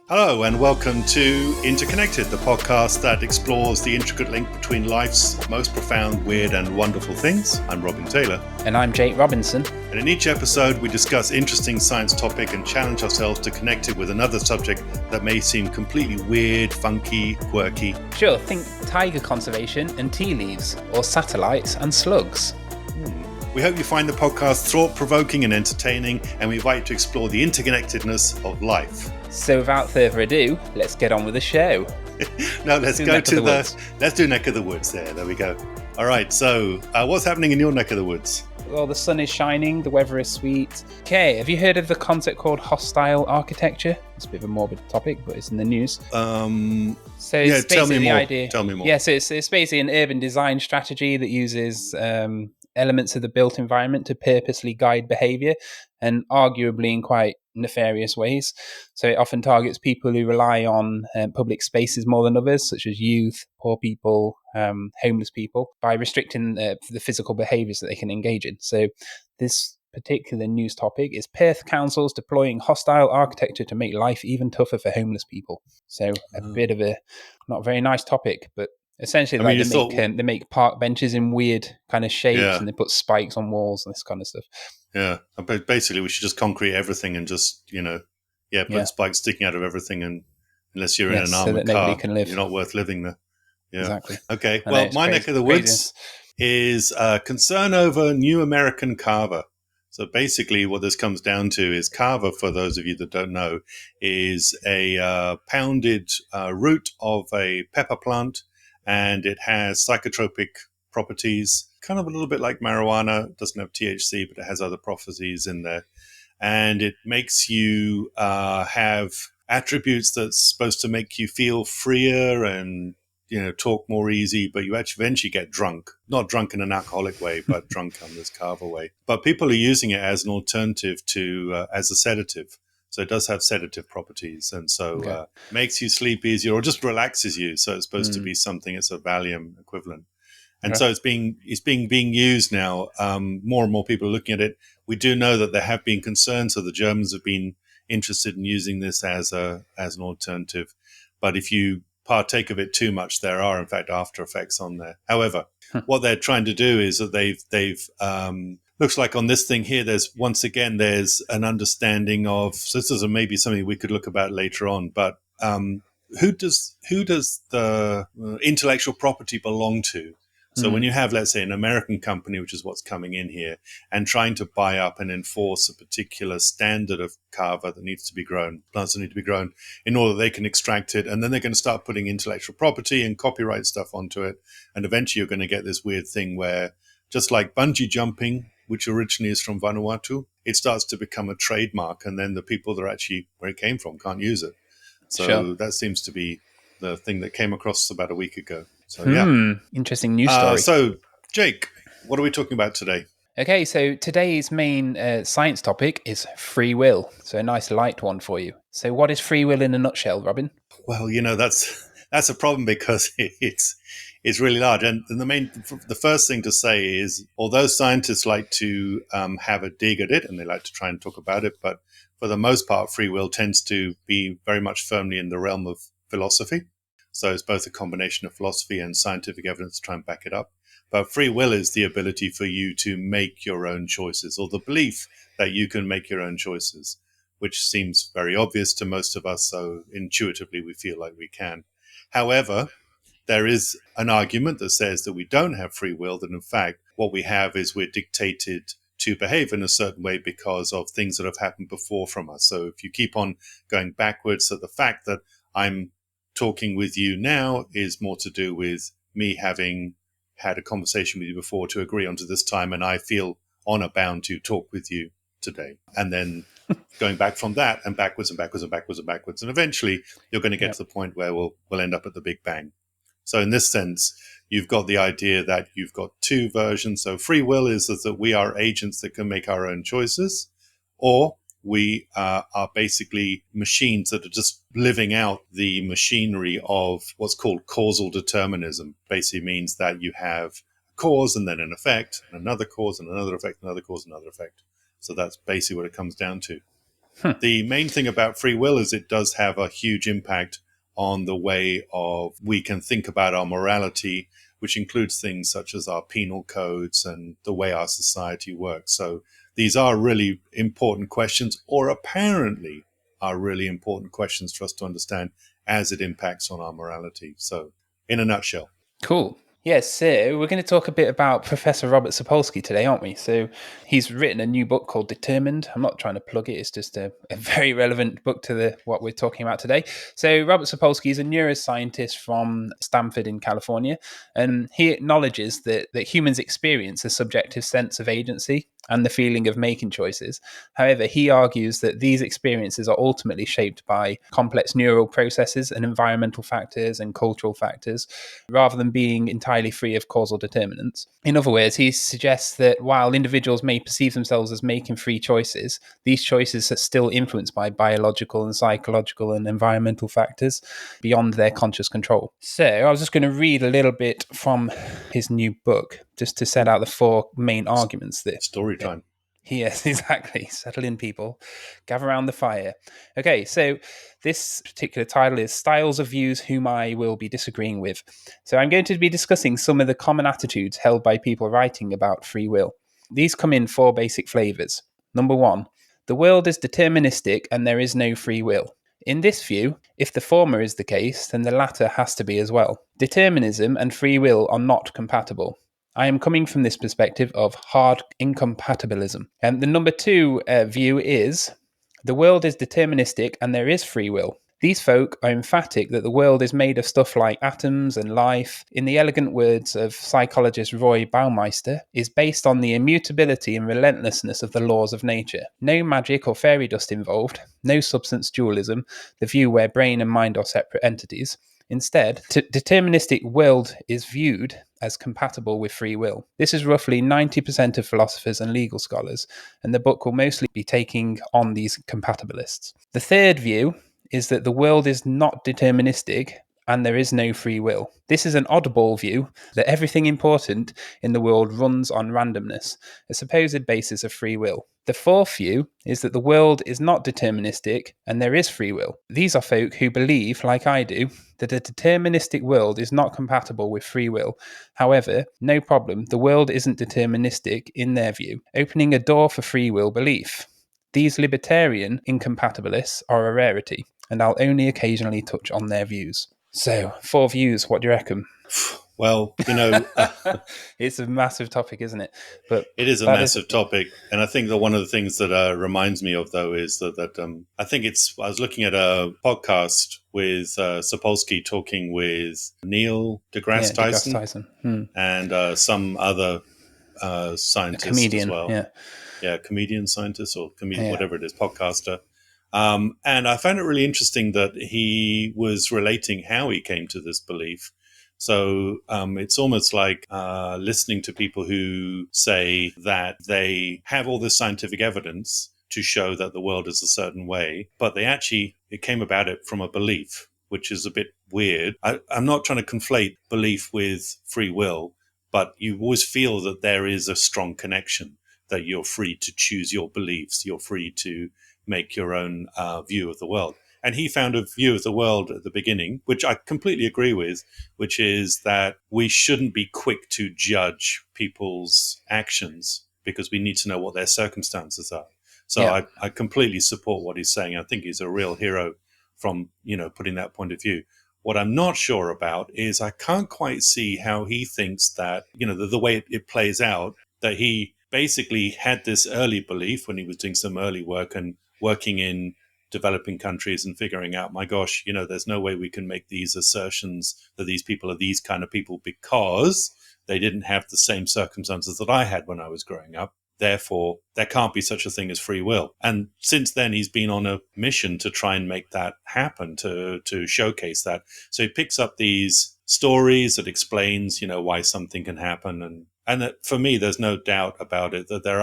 Hello and welcome to Interconnected, the podcast that explores the intricate link between life's most profound, weird and wonderful things. I'm Robin Taylor. And I'm Jake Robinson. And in each episode we discuss interesting science topic and challenge ourselves to connect it with another subject that may seem completely weird, funky, quirky. Sure, think tiger conservation and tea leaves, or satellites and slugs. We hope you find the podcast thought-provoking and entertaining, and we invite you to explore the interconnectedness of life. So without further ado, let's get on with the show. No, let's do neck of the woods there we go. All right, so what's happening in your neck of the woods? Well, the sun is shining, the weather is sweet. Okay, have you heard of the concept called hostile architecture? It's a bit of a morbid topic, but it's in the news. Tell me more. Yeah, so it's basically an urban design strategy that uses elements of the built environment to purposely guide behaviour, and arguably in quite nefarious ways. So it often targets people who rely on public spaces more than others, such as youth, poor people, homeless people, by restricting the physical behaviours that they can engage in. So this particular news topic is Perth councils deploying hostile architecture to make life even tougher for homeless people. So a bit of a not very nice topic, but essentially they make park benches in weird kind of shapes, and they put spikes on walls and this kind of stuff. Yeah, but basically we should just concrete everything and just, put spikes sticking out of everything, and unless you're in an armored car, you're not worth living there. Yeah, exactly. Okay, well, my neck of the woods is concern over new American carver. So basically what this comes down to is carver, for those of you that don't know, is a pounded root of a pepper plant, and it has psychotropic properties, kind of a little bit like marijuana. It doesn't have THC, but it has other properties in there. And it makes you have attributes that's supposed to make you feel freer and, talk more easy, but you actually eventually get drunk. Not drunk in an alcoholic way, but drunk on this carver way. But people are using it as an alternative to, as a sedative. So it does have sedative properties, and so makes you sleep easier or just relaxes you. So it's supposed to be something, it's a Valium equivalent. And so it's being used now. More and more people are looking at it. We do know that there have been concerns, so the Germans have been interested in using this as an alternative. But if you partake of it too much, there are in fact after effects on there. However, what they're trying to do is that they've looks like on this thing here, there's an understanding of. So this is maybe something we could look about later on. But who does the intellectual property belong to? So when you have, let's say, an American company, which is what's coming in here, and trying to buy up and enforce a particular standard of carver that needs to be grown, plants that need to be grown, in order that they can extract it, and then they're going to start putting intellectual property and copyright stuff onto it, and eventually you're going to get this weird thing where, just like bungee jumping, which originally is from Vanuatu, it starts to become a trademark, and then the people that are actually where it came from can't use it. So that seems to be the thing that came across about a week ago. So interesting news story. So Jake, what are we talking about today? Okay, so today's main science topic is free will. So a nice light one for you. So what is free will in a nutshell, Robin? Well, that's a problem because it's really large. And the first thing to say is, although scientists like to have a dig at it and they like to try and talk about it, but for the most part, free will tends to be very much firmly in the realm of philosophy. So it's both a combination of philosophy and scientific evidence to try and back it up. But free will is the ability for you to make your own choices, or the belief that you can make your own choices, which seems very obvious to most of us. So intuitively, we feel like we can. However, there is an argument that says that we don't have free will, that in fact, what we have is we're dictated to behave in a certain way because of things that have happened before from us. So if you keep on going backwards, so the fact that I'm talking with you now is more to do with me having had a conversation with you before to agree onto this time, and I feel honor bound to talk with you today. And then going back from that and backwards and backwards and backwards and backwards, and eventually you're going to get to the point where we'll end up at the Big Bang. So in this sense, you've got the idea that you've got two versions. So free will is that we are agents that can make our own choices, or we are basically machines that are just living out the machinery of what's called causal determinism. Basically means that you have a cause and then an effect, and another cause and another effect, another cause, another effect. So that's basically what it comes down to. The main thing about free will is it does have a huge impact on the way of we can think about our morality, which includes things such as our penal codes and the way our society works. So these are really important questions, or apparently are really important questions for us to understand as it impacts on our morality. So in a nutshell. Cool. Yes, so we're going to talk a bit about Professor Robert Sapolsky today, aren't we? So he's written a new book called Determined. I'm not trying to plug it; it's just a very relevant book to what we're talking about today. So Robert Sapolsky is a neuroscientist from Stanford in California, and he acknowledges that humans experience a subjective sense of agency and the feeling of making choices. However, he argues that these experiences are ultimately shaped by complex neural processes and environmental factors and cultural factors, rather than being entirely free of causal determinants. In other words, he suggests that while individuals may perceive themselves as making free choices, these choices are still influenced by biological and psychological and environmental factors beyond their conscious control. So I was just going to read a little bit from his new book just to set out the four main arguments that Story time. Yes, exactly. Settle in, people. Gather around the fire. Okay, so this particular title is Styles of Views Whom I Will Be Disagreeing With. So I'm going to be discussing some of the common attitudes held by people writing about free will. These come in four basic flavours. Number one, the world is deterministic and there is no free will. In this view, if the former is the case, then the latter has to be as well. Determinism and free will are not compatible. I am coming from this perspective of hard incompatibilism. And the number two view is the world is deterministic and there is free will. These folk are emphatic that the world is made of stuff like atoms and life, in the elegant words of psychologist Roy Baumeister, is based on the immutability and relentlessness of the laws of nature. No magic or fairy dust involved, no substance dualism, the view where brain and mind are separate entities. Instead, deterministic world is viewed as compatible with free will. This is roughly 90% of philosophers and legal scholars, and the book will mostly be taking on these compatibilists. The third view is that the world is not deterministic and there is no free will. This is an oddball view that everything important in the world runs on randomness, a supposed basis of free will. The fourth view is that the world is not deterministic and there is free will. These are folk who believe, like I do, that a deterministic world is not compatible with free will. However, no problem, the world isn't deterministic in their view, opening a door for free will belief. These libertarian incompatibilists are a rarity, and I'll only occasionally touch on their views. So, four views, what do you reckon? Well, It's a massive topic, isn't it? But it is a that is massive topic, and I think that one of the things that reminds me of though is that I think I was looking at a podcast with Sapolsky talking with Neil deGrasse deGrasse Tyson Tyson. and some other A scientists as comedian, well. yeah. Yeah, comedian scientist or Yeah. whatever it is, podcaster. And I found it really interesting that he was relating how he came to this belief. So it's almost like listening to people who say that they have all this scientific evidence to show that the world is a certain way, but it came about it from a belief, which is a bit weird. I'm not trying to conflate belief with free will, but you always feel that there is a strong connection, that you're free to choose your beliefs, you're free to make your own view of the world. And he found a view of the world at the beginning, which I completely agree with, which is that we shouldn't be quick to judge people's actions because we need to know what their circumstances are. So Yeah. I completely support what he's saying. I think he's a real hero from, putting that point of view. What I'm not sure about is I can't quite see how he thinks that, the way it plays out, that he basically had this early belief when he was doing some early work and working in developing countries and figuring out, my gosh, there's no way we can make these assertions that these people are these kind of people because they didn't have the same circumstances that I had when I was growing up. Therefore, there can't be such a thing as free will. And since then, he's been on a mission to try and make that happen, to showcase that. So he picks up these stories that explains, why something can happen. And that for me, there's no doubt about it that there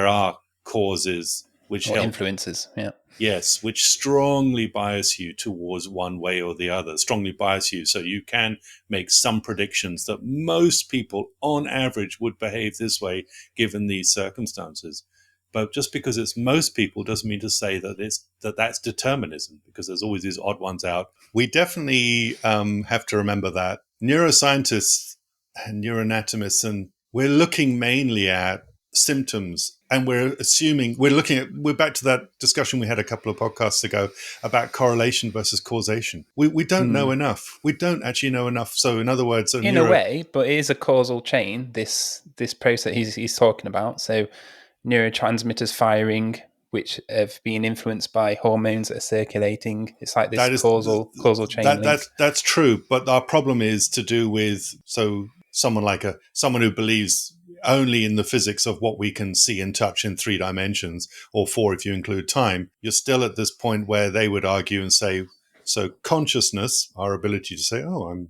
are causes which Or help. influences, yeah. Yes, which strongly bias you towards one way or the other, strongly bias you. So you can make some predictions that most people on average would behave this way given these circumstances. But just because it's most people doesn't mean to say that that's determinism, because there's always these odd ones out. We definitely have to remember that neuroscientists and neuroanatomists, and we're looking mainly at symptoms, and we're back to that discussion we had a couple of podcasts ago about correlation versus causation. We don't know enough. We don't actually know enough. So in other words, in a way, but it is a causal chain, this process he's talking about. So neurotransmitters firing, which have been influenced by hormones that are circulating. It's like this that is causal chain link. that's true. But our problem is to do with someone who believes only in the physics of what we can see and touch in 3 dimensions, or 4 if you include time. You're still at this point where they would argue and say, so consciousness, our ability to say, oh,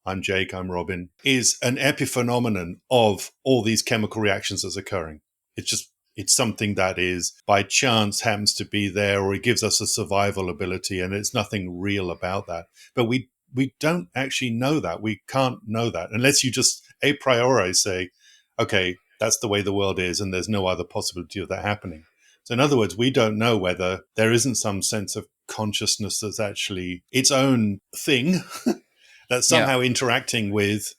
I'm Jake, I'm Robin, is an epiphenomenon of all these chemical reactions that's occurring. It's something that is by chance happens to be there, or it gives us a survival ability, and it's nothing real about that. But we don't actually know that. We can't know that unless you just a priori say, okay, that's the way the world is, and there's no other possibility of that happening. So in other words, we don't know whether there isn't some sense of consciousness that's actually its own thing that's somehow interacting with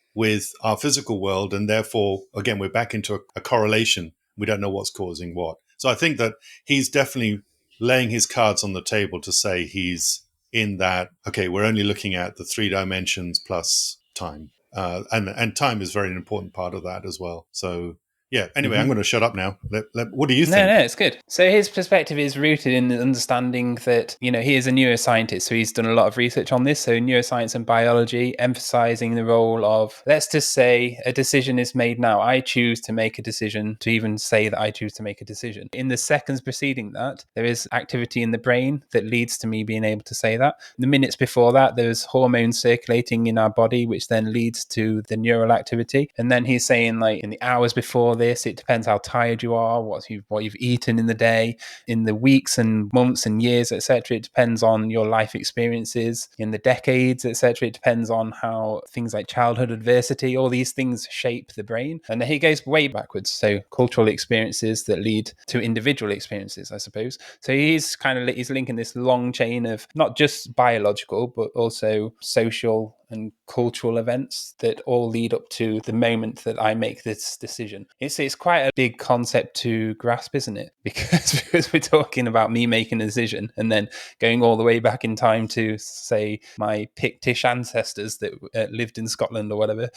our physical world, and therefore, again, we're back into a correlation. We don't know what's causing what. So I think that he's definitely laying his cards on the table to say he's in that, okay, we're only looking at the 3 dimensions plus time. And time is very important part of that as well. So yeah, anyway, I'm going to shut up now. What do you think? No, it's good. So his perspective is rooted in the understanding that, he is a neuroscientist, so he's done a lot of research on this. So neuroscience and biology, emphasizing the role of, let's just say a decision is made now. I choose to make a decision, to even say that I choose to make a decision. In the seconds preceding that, there is activity in the brain that leads to me being able to say that. The minutes before that, there's hormones circulating in our body, which then leads to the neural activity. And then he's saying, like, in the hours before this, it depends how tired you are, what you've eaten in the day, in the weeks and months and years, etc. It depends on your life experiences, in the decades, etc. It depends on how things like childhood adversity, all these things shape the brain. And then he goes way backwards. So cultural experiences that lead to individual experiences, I suppose. So he's linking this long chain of not just biological, but also social and cultural events that all lead up to the moment that I make this decision. It's quite a big concept to grasp, isn't it? Because we're talking about me making a decision and then going all the way back in time to, say, my Pictish ancestors that lived in Scotland or whatever,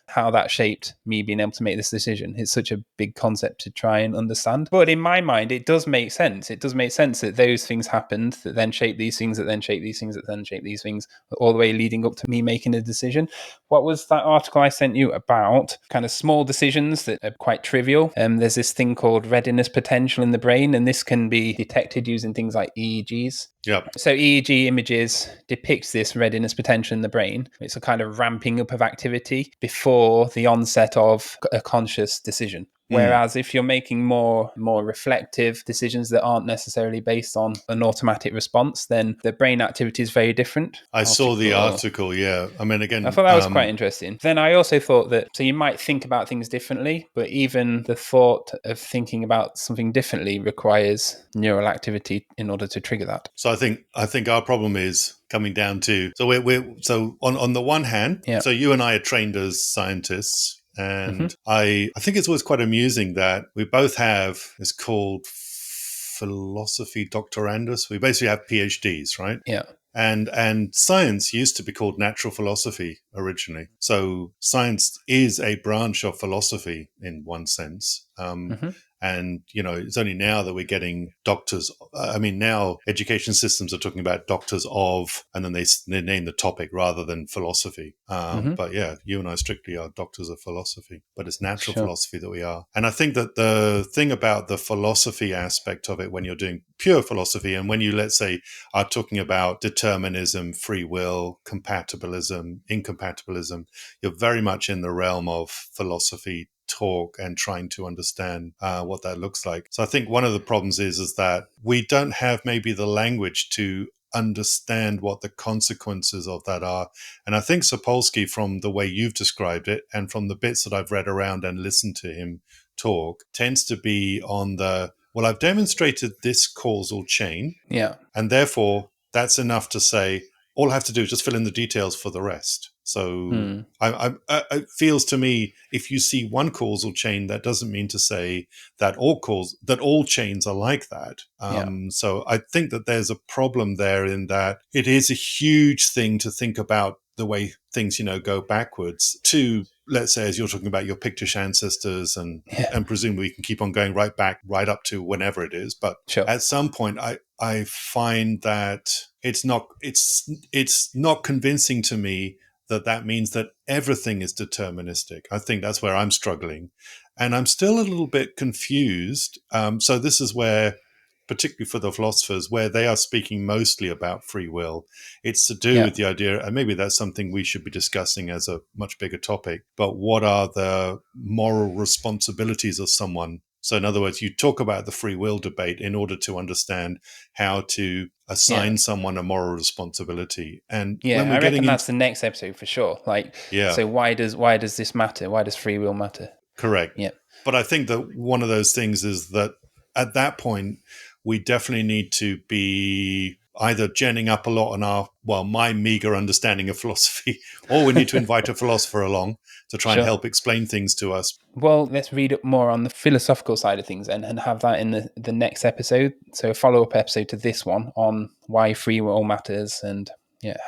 how that shaped me being able to make this decision. It's such a big concept to try and understand. But in my mind, it does make sense. It does make sense that those things happened that then shape these things, that then shape these things, that then shape these things, all the way leading up to me making a decision. What was that article I sent you about? Kind of small decisions that are quite trivial. There's this thing called readiness potential in the brain, and this can be detected using things like EEGs. Yeah. So EEG images depicts this readiness potential in the brain. It's a kind of ramping up of activity before the onset of a conscious decision. Whereas if you're making more reflective decisions that aren't necessarily based on an automatic response, then the brain activity is very different. I saw the article, yeah. I mean, again, I thought that was quite interesting. Then I also thought that, so you might think about things differently, but even the thought of thinking about something differently requires neural activity in order to trigger that. So I think our problem is coming down to, so we're so on the one hand, so you and I are trained as scientists. And I think it's always quite amusing that we both have, it's called philosophy doctorandus. We basically have PhDs, right? Yeah. And science used to be called natural philosophy originally. So science is a branch of philosophy in one sense. And, it's only now that we're getting doctors. I mean, now education systems are talking about doctors of, and then they name the topic rather than philosophy. But yeah, you and I strictly are doctors of philosophy, but it's natural philosophy that we are. And I think that the thing about the philosophy aspect of it, when you're doing pure philosophy, and when you, let's say, are talking about determinism, free will, compatibilism, incompatibilism, you're very much in the realm of philosophy talk and trying to understand what that looks like. So I think one of the problems is that we don't have maybe the language to understand what the consequences of that are. And I think Sapolsky, from the way you've described it and from the bits that I've read around and listened to him talk, tends to be on the, well, I've demonstrated this causal chain, Yeah. and therefore that's enough to say all I have to do is just fill in the details for the rest. So it feels to me, if you see one causal chain, that doesn't mean to say that all chains are like that. So I think that there's a problem there in that it is a huge thing to think about the way things, go backwards to, let's say, as you're talking about your Pictish ancestors, and presumably we can keep on going right back, right up to whenever it is. But at some point, I find that it's not convincing to me that means that everything is deterministic. I think that's where I'm struggling. And I'm still a little bit confused. So this is where, particularly for the philosophers, where they are speaking mostly about free will, it's to do with the idea, and maybe that's something we should be discussing as a much bigger topic, but what are the moral responsibilities of someone? So in other words, you talk about the free will debate in order to understand how to assign someone a moral responsibility. And when we're I reckon getting that's the next episode for sure. So why does this matter? Why does free will matter? Correct. Yeah. But I think that one of those things is that at that point, we definitely need to be either genning up a lot on my meager understanding of philosophy, or we need to invite a philosopher along to try and help explain things to us. Well, let's read up more on the philosophical side of things and have that in the next episode. So a follow-up episode to this one on why free will matters and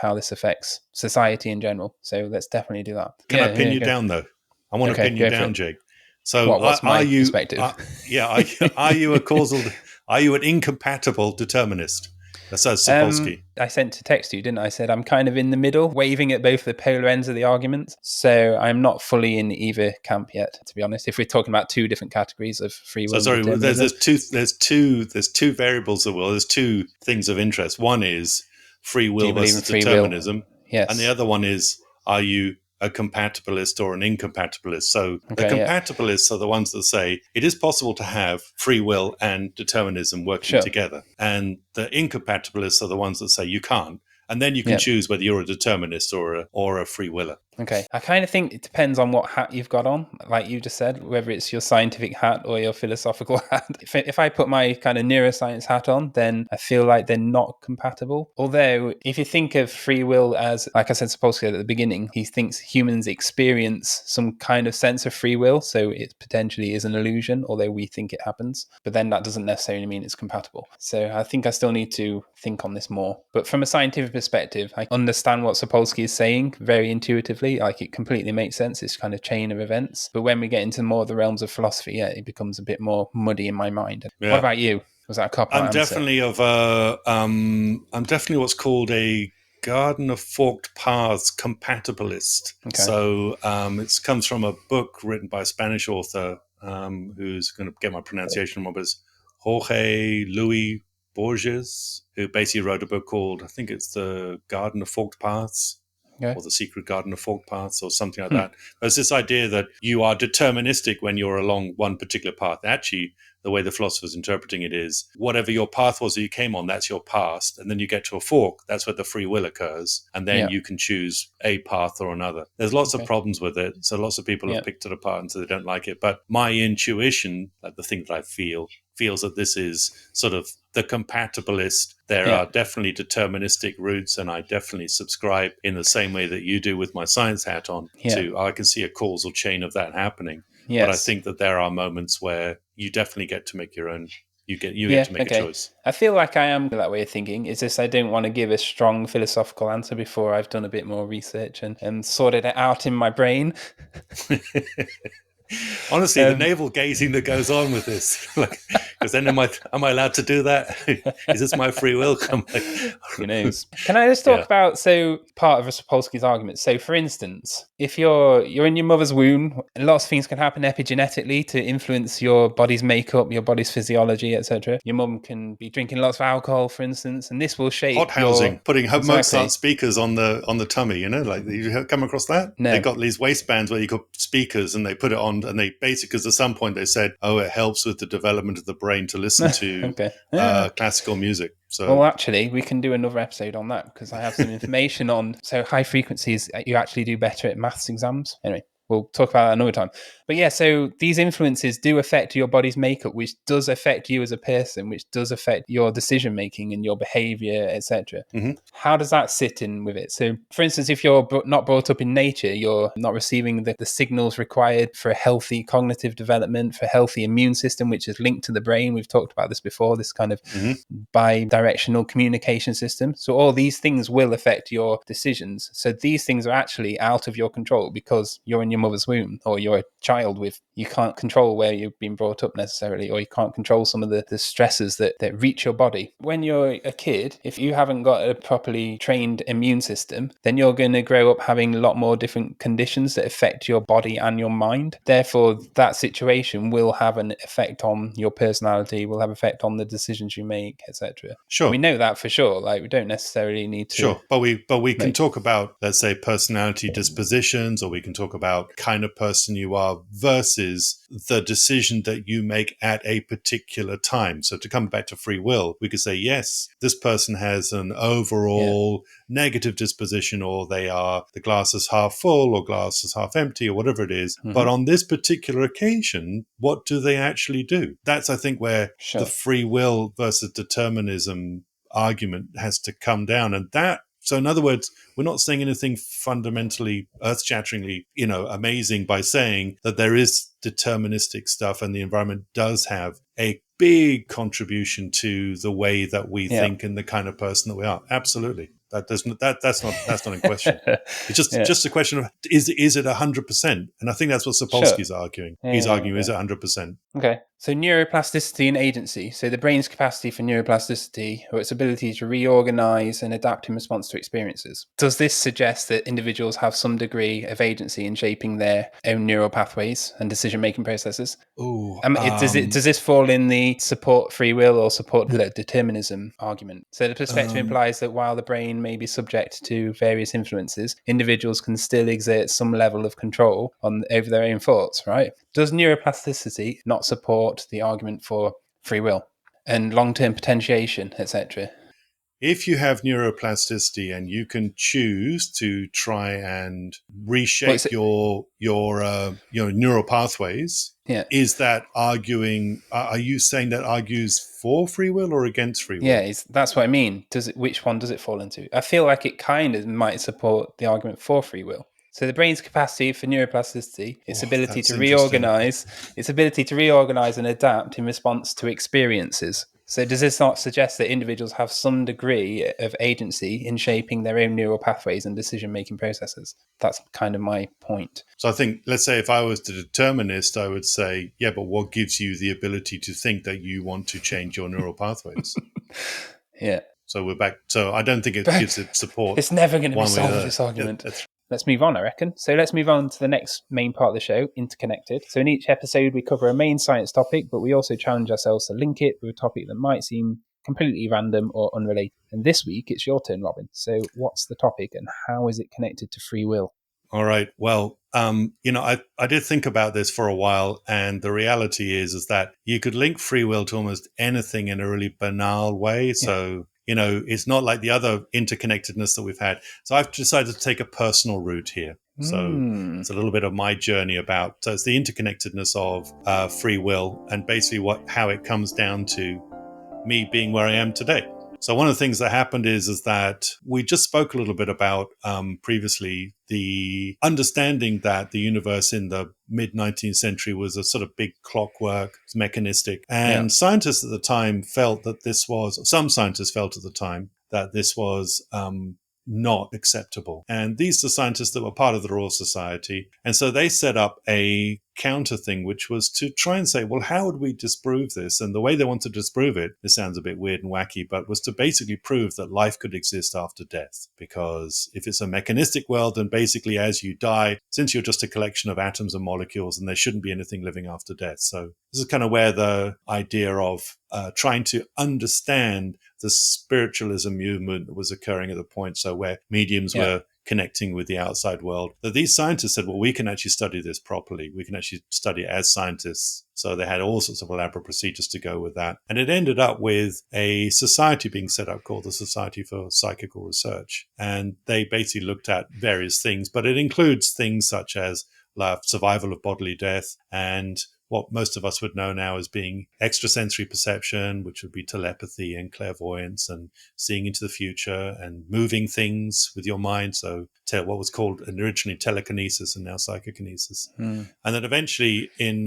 how this affects society in general. So let's definitely do that. Can I pin you down, though? I want to pin you down, Jake. So what's my perspective? Are you a causal? Are you an incompatible determinist? That says Sapolsky. I sent to text you, didn't I? I said I'm kind of in the middle, waving at both the polar ends of the argument. So I'm not fully in either camp yet, to be honest. If we're talking about two different categories of free will, there's two variables of will. There's two things of interest. One is free will versus determinism, yes, and the other one is, are you a compatibilist or an incompatibilist? So the compatibilists are the ones that say it is possible to have free will and determinism working together. And the incompatibilists are the ones that say you can't. And then you can choose whether you're a determinist or a free willer. Okay. I kind of think it depends on what hat you've got on, like you just said, whether it's your scientific hat or your philosophical hat. If I put my kind of neuroscience hat on, then I feel like they're not compatible. Although, if you think of free will as, like I said, Sapolsky at the beginning, he thinks humans experience some kind of sense of free will, so it potentially is an illusion, although we think it happens. But then that doesn't necessarily mean it's compatible. So I think I still need to think on this more. But from a scientific perspective, I understand what Sapolsky is saying very intuitively. Like, it completely makes sense. It's kind of chain of events. But when we get into more of the realms of philosophy, it becomes a bit more muddy in my mind. What about you? Was that a cop-out answer? I'm definitely what's called a Garden of Forked Paths compatibilist. Okay. So it comes from a book written by a Spanish author who's going to get my pronunciation wrong, but it's Jorge Luis Borges, who basically wrote a book called, I think it's The Garden of Forked Paths. Okay. Or The Secret Garden of Forked Paths, or something like that. There's this idea that you are deterministic when you're along one particular path. Actually, the way the philosopher's interpreting it is, whatever your path was that you came on, that's your past. And then you get to a fork, that's where the free will occurs. And then you can choose a path or another. There's lots of problems with it. So lots of people have picked it apart and so they don't like it. But my intuition, like the thing that I feels that this is sort of the compatibilist. There are definitely deterministic roots, and I definitely subscribe in the same way that you do with my science hat on to, I can see a causal chain of that happening. Yes. But I think that there are moments where you definitely get to make your own, you get to make a choice. I feel like I am that way of thinking. It's just I don't want to give a strong philosophical answer before I've done a bit more research and sorted it out in my brain. Honestly, the navel gazing that goes on with this, because then am I allowed to do that? Is this my free will? Who knows? Can I just talk about part of Sapolsky's argument? So, for instance, if you're in your mother's womb, lots of things can happen epigenetically to influence your body's makeup, your body's physiology, etc. Your mum can be drinking lots of alcohol, for instance, and this will shape hot housing, putting Mozart speakers on the tummy. Like, you come across that? No. They got these waistbands where you got speakers, and they put it on. And they basically, because at some point they said, it helps with the development of the brain to listen to classical music. So, well, actually, we can do another episode on that because I have some information on. So high frequencies, you actually do better at maths exams. Anyway. we'll talk about that another time. But yeah, so these influences do affect your body's makeup, which does affect you as a person, which does affect your decision making and your behavior, etc. Mm-hmm. How does that sit in with it? So, for instance, if you're not brought up in nature, you're not receiving the signals required for a healthy cognitive development, for a healthy immune system, which is linked to the brain. We've talked about this before, this kind of bi-directional communication system. So all these things will affect your decisions. So these things are actually out of your control because you're in your mother's womb, or you're a child with, you can't control where you've been brought up necessarily, or you can't control some of the stresses that reach your body. When you're a kid, if you haven't got a properly trained immune system, then you're going to grow up having a lot more different conditions that affect your body and your mind. Therefore, that situation will have an effect on your personality, will have effect on the decisions you make, etc. Sure. We know that for sure. Like, we don't necessarily need to. Sure, but we can talk about, let's say, personality dispositions, or we can talk about kind of person you are versus the decision that you make at a particular time. So to come back to free will, we could say, yes, this person has an overall negative disposition, or they are, the glass is half full or glass is half empty, or whatever it is. But on this particular occasion, what do they actually do? That's, I think, where the free will versus determinism argument has to come down. And that, so in other words, we're not saying anything fundamentally earth-shatteringly, amazing by saying that there is deterministic stuff, and the environment does have a big contribution to the way that we think and the kind of person that we are. Absolutely. That's not in question. It's just a question of, is it 100%? And I think that's what Sapolsky's arguing. He's arguing, is it 100%? Okay. So neuroplasticity and agency. So the brain's capacity for neuroplasticity, or its ability to reorganize and adapt in response to experiences. Does this suggest that individuals have some degree of agency in shaping their own neural pathways and decision-making processes? Does this fall in the support free will or support determinism argument? So the perspective implies that while the brain may be subject to various influences, individuals can still exert some level of control over their own thoughts, right? Does neuroplasticity not support the argument for free will and long-term potentiation, etc.? If you have neuroplasticity and you can choose to try and reshape your neural pathways, is that arguing? Are you saying that argues for free will or against free will? Yeah, that's what I mean. Which one does it fall into? I feel like it kind of might support the argument for free will. So the brain's capacity for neuroplasticity, its ability to reorganize and adapt in response to experiences. So does this not suggest that individuals have some degree of agency in shaping their own neural pathways and decision-making processes? That's kind of my point. So I think, let's say if I was the determinist, I would say, yeah, but what gives you the ability to think that you want to change your neural pathways? Yeah. So we're back. So I don't think it gives it support. It's never going to be solved, this argument. Let's move on, I reckon. So let's move on to the next main part of the show, interconnected. So in each episode, we cover a main science topic, but we also challenge ourselves to link it with a topic that might seem completely random or unrelated. And this week, it's your turn, Robin. So what's the topic and how is it connected to free will? All right. Well, I did think about this for a while, and the reality is that you could link free will to almost anything in a really banal way. So, it's not like the other interconnectedness that we've had. So I've decided to take a personal route here. So it's a little bit of my journey so it's the interconnectedness of free will, and basically how it comes down to me being where I am today. So one of the things that happened is that we just spoke a little bit about previously the understanding that the universe in the mid-19th century was a sort of big clockwork, mechanistic. And scientists at the time felt that some scientists felt at the time that this was not acceptable. And these are scientists that were part of the Royal Society. And so they set up a counter thing, which was to try and say, well, how would we disprove this? And the way they wanted to disprove it, this sounds a bit weird and wacky, but was to basically prove that life could exist after death. Because if it's a mechanistic world, then basically as you die, since you're just a collection of atoms and molecules, and there shouldn't be anything living after death. So this is kind of where the idea of trying to understand the spiritualism movement was occurring at the point. So where mediums were connecting with the outside world, that these scientists said, well, we can actually study this properly. We can actually study it as scientists. So they had all sorts of elaborate procedures to go with that. And it ended up with a society being set up called the Society for Psychical Research. And they basically looked at various things, but it includes things such as survival of bodily death, and what most of us would know now as being extrasensory perception, which would be telepathy and clairvoyance and seeing into the future and moving things with your mind. So what was called originally telekinesis and now psychokinesis. And then eventually in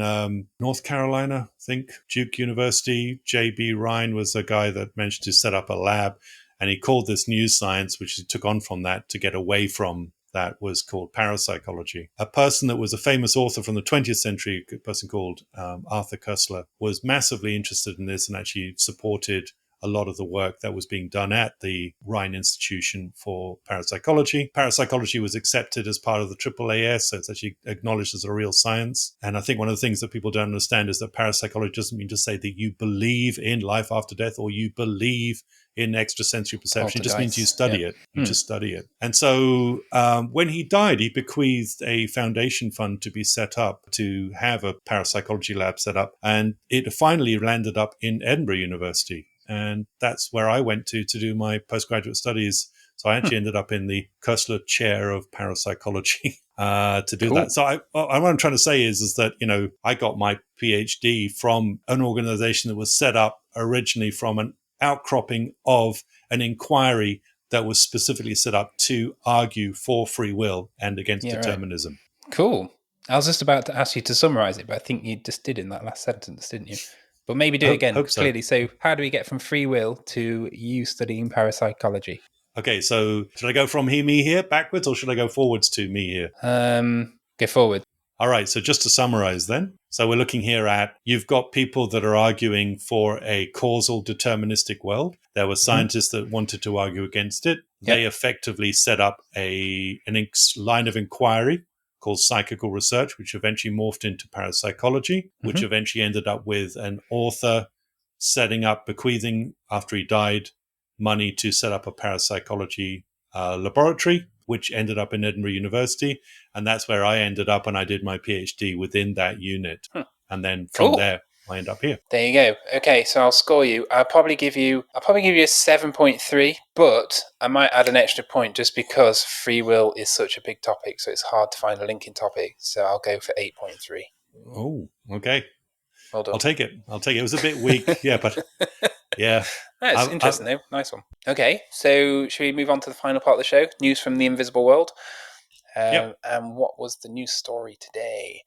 North Carolina, I think, Duke University, J.B. Ryan was a guy that managed to set up a lab, and he called this new science, which he took on from that to get away from that, was called parapsychology. A person that was a famous author from the 20th century, a person called Arthur Koestler, was massively interested in this and actually supported a lot of the work that was being done at the Rhine Institution for Parapsychology. Parapsychology was accepted as part of the AAAS, so it's actually acknowledged as a real science. And I think one of the things that people don't understand is that parapsychology doesn't mean to say that you believe in life after death or you believe in extrasensory perception. It just means you study it. You just study it. And so when he died, he bequeathed a foundation fund to be set up to have a parapsychology lab set up. And it finally landed up in Edinburgh University. And that's where I went to do my postgraduate studies. So I actually ended up in the Koestler Chair of Parapsychology to do that. So what I'm trying to say is that, you know, I got my PhD from an organization that was set up originally from an outcropping of an inquiry that was specifically set up to argue for free will and against determinism. Right. Cool. I was just about to ask you to summarize it, but I think you just did in that last sentence, didn't you? But maybe do it again, hope so. Clearly. So how do we get from free will to you studying parapsychology? Okay, so should I go from me here backwards, or should I go forwards to me here? Go forward. All right, so just to summarize then. So we're looking here at, you've got people that are arguing for a causal deterministic world. There were scientists that wanted to argue against it. Yep. They effectively set up an line of inquiry called psychical research, which eventually morphed into parapsychology, which eventually ended up with an author setting up, bequeathing after he died, money to set up a parapsychology laboratory, which ended up in Edinburgh University. And that's where I ended up, and I did my PhD within that unit. And then from there, I end up here. There you go. Okay, so I'll score you. I'll probably give you a 7.3, but I might add an extra point just because free will is such a big topic, so it's hard to find a linking topic. So I'll go for 8.3. Oh, okay. Well done. I'll take it. It was a bit weak, but yeah. That's interesting, though. Nice one. Okay, so should we move on to the final part of the show? News from the invisible world. And what was the news story today?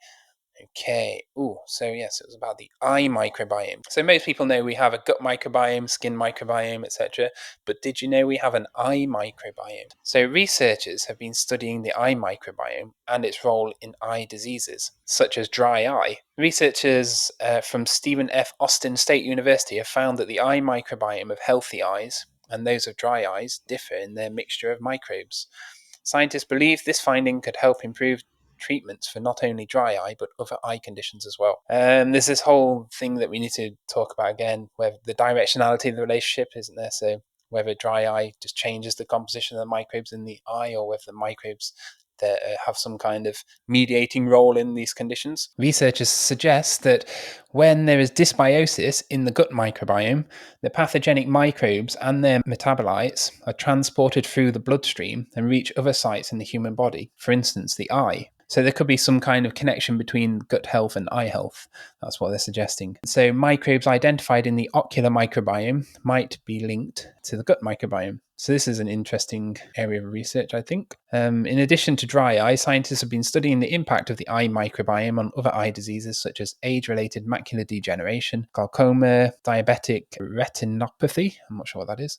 Okay. So yes, it was about the eye microbiome. So most people know we have a gut microbiome, skin microbiome, etc. But did you know we have an eye microbiome? So researchers have been studying the eye microbiome and its role in eye diseases, such as dry eye. Researchers from Stephen F. Austin State University have found that the eye microbiome of healthy eyes and those of dry eyes differ in their mixture of microbes. Scientists believe this finding could help improve treatments for not only dry eye but other eye conditions as well. There's this whole thing that we need to talk about again, where the directionality of the relationship, isn't there? So whether dry eye just changes the composition of the microbes in the eye, or whether the microbes that have some kind of mediating role in these conditions. Researchers suggest that when there is dysbiosis in the gut microbiome, the pathogenic microbes and their metabolites are transported through the bloodstream and reach other sites in the human body, for instance, the eye. So there could be some kind of connection between gut health and eye health. That's what they're suggesting. So microbes identified in the ocular microbiome might be linked to the gut microbiome. So this is an interesting area of research, I think. In addition to dry eye, scientists have been studying the impact of the eye microbiome on other eye diseases such as age-related macular degeneration, glaucoma, diabetic retinopathy, I'm not sure what that is.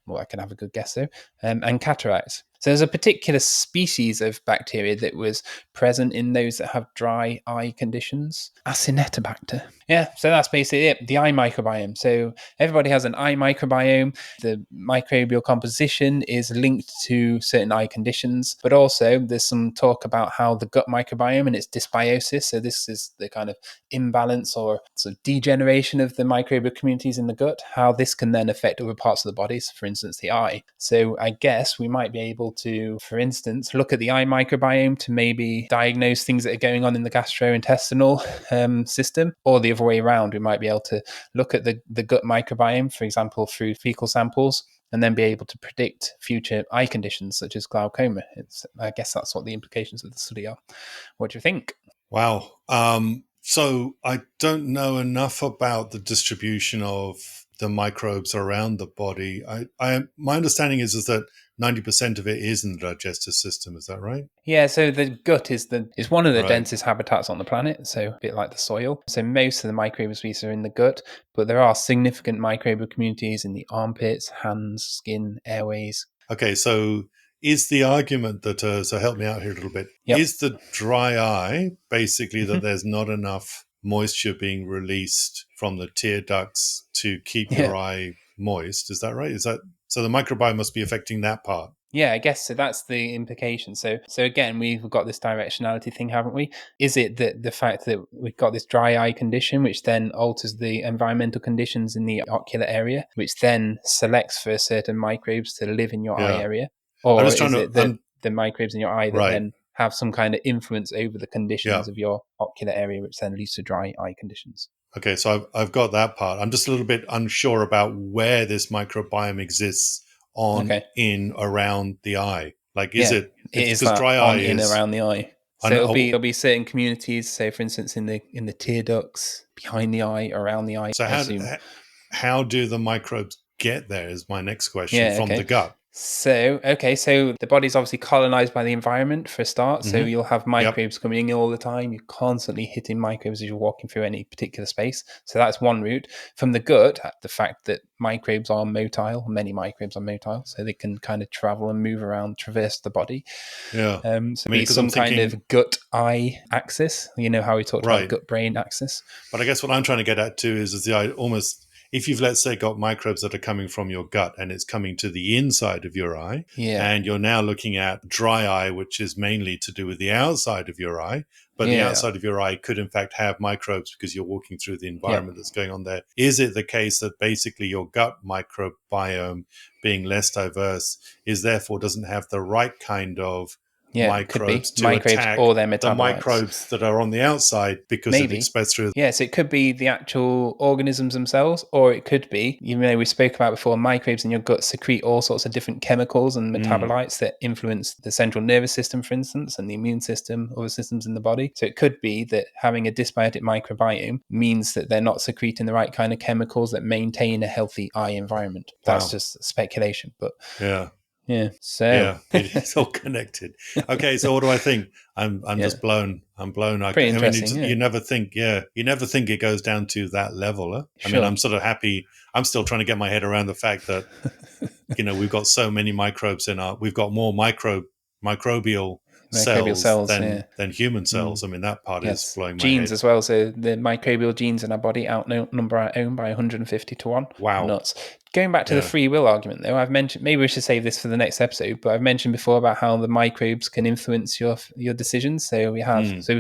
Well, I can have a good guess though, and cataracts. So there's a particular species of bacteria that was present in those that have dry eye conditions. Acinetobacter. Yeah, so that's basically it, the eye microbiome. So everybody has an eye microbiome. The microbial composition is linked to certain eye conditions, but also there's some talk about how the gut microbiome and its dysbiosis, so this is the kind of imbalance or sort of degeneration of the microbial communities in the gut, how this can then affect other parts of the body, for instance, the eye. So I guess we might be able to, for instance, look at the eye microbiome to maybe diagnose things that are going on in the gastrointestinal system, or the other way around. We might be able to look at the gut microbiome, for example, through fecal samples, and then be able to predict future eye conditions such as glaucoma. I guess that's what the implications of the study are. What do you think? Wow. So I don't know enough about the distribution of the microbes around the body. My understanding is that 90% of it is in the digestive system. Is that right? Yeah, so the gut is one of the Right. densest habitats on the planet, so a bit like the soil. So most of the microbial species are in the gut, but there are significant microbial communities in the armpits, hands, skin, airways. Okay, so is the argument that, so help me out here a little bit, Yep. is the dry eye basically that Mm-hmm. there's not enough moisture being released from the tear ducts to keep Yeah. your eye moist? Is that right? Is that so? The microbiome must be affecting that part. Yeah, I guess so. That's the implication. So again, we've got this directionality thing, haven't we? Is it that the fact that we've got this dry eye condition, which then alters the environmental conditions in the ocular area, which then selects for certain microbes to live in your eye Yeah, area, I'm or just trying is to. it that the microbes in your eye that Right. then have some kind of influence over the Yeah. conditions of your ocular area, which then leads to dry eye conditions? Okay, so I've got that part. I'm just a little bit unsure about where this microbiome exists on, Okay. in, around the eye. Like, is Yeah, it? it It's is because that dry eye on in is. around the eye. I So know, there'll be certain communities, say for instance in the tear ducts, behind the eye, around the eye, so I assume. how do the microbes get there? Is my next question Yeah, from the okay. gut. So the body's obviously colonized by the environment for a start. So Mm-hmm. you'll have Yep. microbes coming in all the time. You're constantly hitting microbes as you're walking through any particular space. So that's one route. From the gut, the fact that microbes are motile, many microbes are motile, so they can kind of travel and move around, traverse the body. Yeah. So I mean, be because I'm some kind thinking, of gut eye axis. You know how we talked about right. gut brain axis. But I guess what I'm trying to get at too is the almost, if you've, let's say, got microbes that are coming from your gut and it's coming to the inside of your eye, Yeah. and you're now looking at dry eye, which is mainly to do with the outside of your eye, but the Yeah. outside of your eye could in fact have microbes because you're walking through the Yep. environment that's going on there. Is it the case that basically your gut microbiome, being less diverse, is therefore doesn't have the right kind of Yeah, it could be microbes to microbes attack or their the metabolites. microbes that are on the outside because it Maybe. expressed through. Yes, it could be the actual organisms themselves, or it could be, you know, we spoke about before, microbes in your gut secrete all sorts of different chemicals and metabolites that influence the central nervous system, for instance, and the immune system, other systems in the body. So it could be that having a dysbiotic microbiome means that they're not secreting the right kind of chemicals that maintain a healthy eye environment. That's Wow. just speculation, but Yeah. yeah. So Yeah, it's all connected. Okay, so what do I think? I'm yeah, just blown. I'm blown. pretty I mean, interesting. Yeah, you never think. Yeah, you never think it goes down to that level. Huh? I mean, sure. I'm sort of happy. I'm still trying to get my head around the fact that we've got so many microbes in our. We've got more microbial Microbial cells cells. Yeah. than human cells. I mean, that part is Yes, blowing my genes head. as well. So the microbial genes in our body outnumber our own by 150 to 1. Wow. Nuts. Going back to the Yeah. free will argument, though, I've mentioned, maybe we should save this for the next episode, but I've mentioned before about how the microbes can influence your decisions. So we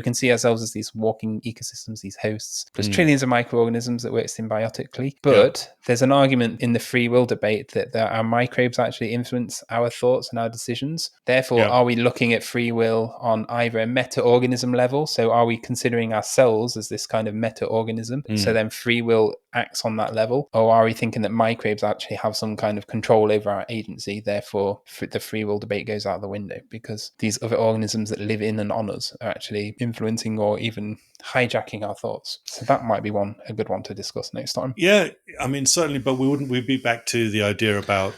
can see ourselves as these walking ecosystems, these hosts, plus trillions of microorganisms that work symbiotically. Yeah. But there's an argument in the free will debate that our microbes actually influence our thoughts and our decisions. Therefore, Yeah. are we looking at free will on either a meta-organism level? So are we considering our cells as this kind of meta-organism? So then free will acts on that level? Or are we thinking that microbes actually have some kind of control over our agency? Therefore, the free will debate goes out the window because these other organisms that live in and on us are actually influencing or even hijacking our thoughts. So that might be a good one to discuss next time. Yeah, I mean, certainly, but we'd be back to the idea about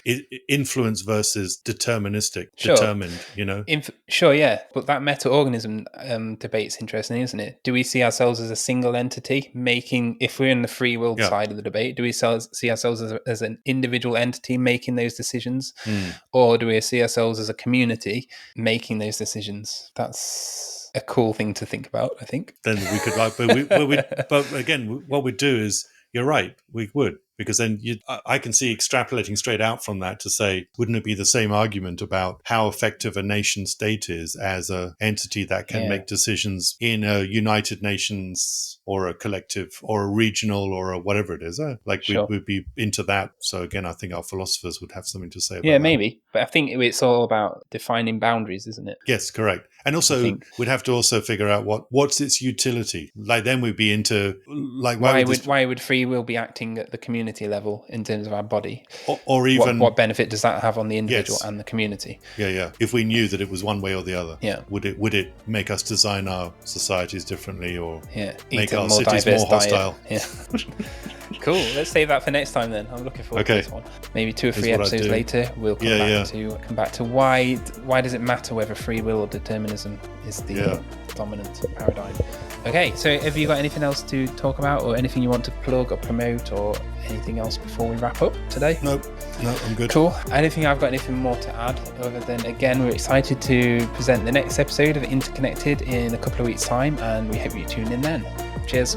influence versus deterministic, Sure. determined, Sure, yeah. But that meta-organism debate's interesting, isn't it? Do we see ourselves as a single entity making, if we're in the free will Yeah. side of the debate, do we see ourselves as an individual entity making those decisions? Or do we see ourselves as a community making those decisions? That's a cool thing to think about, I think. Then we could, but again, what we'd do is, you're right, we would, because then I can see extrapolating straight out from that to say, wouldn't it be the same argument about how effective a nation state is as a entity that can make decisions in a United Nations or a collective or a regional or a whatever it is? We'd be into that. So again, I think our philosophers would have something to say about that. Yeah, maybe. But I think it's all about defining boundaries, isn't it? Yes, correct. And also, we'd have to also figure out what's its utility. Like then we'd be into like why would free will be acting at the community community level in terms of our body, or even what benefit does that have on the individual Yes. and the community? Yeah. If we knew that it was one way or the other, Yeah. would it make us design our societies differently, or Eat make a our more cities diverse more hostile? diet. Yeah. Cool. Let's save that for next time then. I'm looking forward to this one. Maybe 2 or 3 what I'd episodes do. later, we'll come back to why does it matter whether free will or determinism is the dominant paradigm. Okay, so have you got anything else to talk about, or anything you want to plug or promote, or anything else before we wrap up today? No, I'm good. Cool. I don't think I've got anything more to add, other than, again, we're excited to present the next episode of Interconnected in a couple of weeks' time, and we hope you tune in then. Cheers.